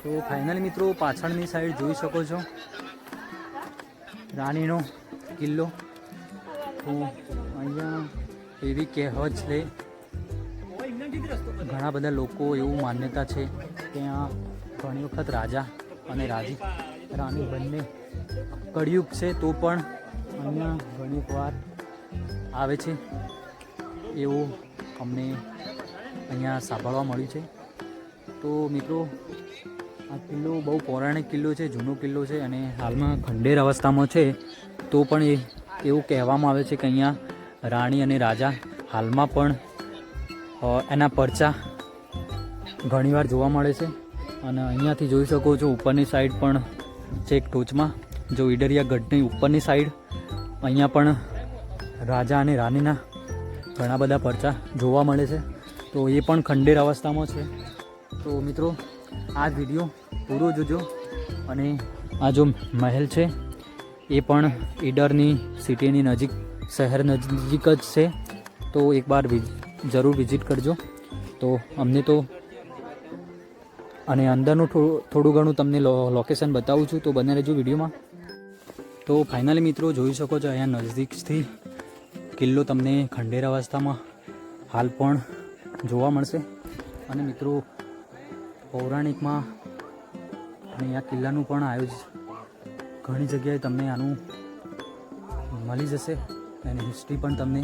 તો ફાઇનલી મિત્રો પાછળની સાઈડ જોઈ શકો છો રાણીનો કિલ્લો. તો અહીંયા એવી કહેવત છે, ઘણા બધા લોકો એવું માન્યતા છે કે ત્યાં ઘણી વખત રાજા અને રાણી બંને કળિયુગ છે તો પણ અહીંયા ઘણી વાર આવે છે એવું અમને અહીંયા સાંભળવા મળ્યું છે. તો મિત્રો આ કિલ્લો બહુ પૌરાણિક કિલ્લો છે, જૂનો કિલ્લો છે અને હાલમાં ખંડેર અવસ્થામાં છે. તો પણ એવું કહેવામાં આવે છે કે અહીંયા રાણી અને રાજા હાલમાં પણ એના પરચા ઘણીવાર જોવા મળે છે. અને અહીંયાથી જોઈ શકો છો ઉપરની સાઈડ પણ છે એક ટોચમાં જો ઈડરિયા ગઢની ઉપરની સાઈડ અહીંયા પણ રાજા અને રાણીના ઘણા બધા પરચા જોવા મળે છે. તો એ પણ ખંડેર અવસ્થામાં છે. તો મિત્રો આ વિડીયો પૂરો જોજો. અને આ જો મહેલ છે એ પણ ઈડરની સિટીની નજીક, શહેર નજીક જ છે. તો એકવાર જરૂર વિઝિટ કરજો. તો અમને તો અને અંદરનું થોડું ઘણું તમને લોકેશન બતાવું છું, તો બને રહેજો વિડીયોમાં. તો ફાઇનલી મિત્રો જોઈ શકો છો અહીંયા નજીકથી કિલ્લો તમને ખંડેર અવસ્થામાં હાલ પણ જોવા મળશે. અને મિત્રો પૌરાણિકમાં અને આ કિલ્લાનું પણ આયોજન ઘણી જગ્યાએ તમને આનું મળી જશે. એની હિસ્ટ્રી પણ તમને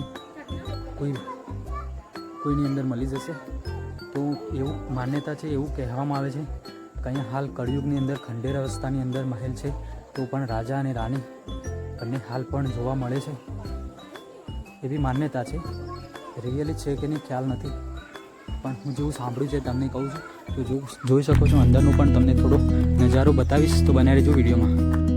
કોઈની અંદર મળી જશે. તો એવું માન્યતા છે, એવું કહેવામાં આવે છે કે અહીંયા હાલ કળિયુગની અંદર ખંડેર અવસ્થાની અંદર મહેલ છે તો પણ રાજા અને રાણી બંને હાલ પણ જોવા મળે છે એવી માન્યતા છે. રિયલી છે કે નહીં ખ્યાલ નથી, પણ હું જેવું સાંભળ્યું છે તમને કહું છું. તો જોઈ શકો છો અંદરનું પણ તમને થોડો નજારો બતાવીશ. તો બનાવી રહેજો વિડીયોમાં.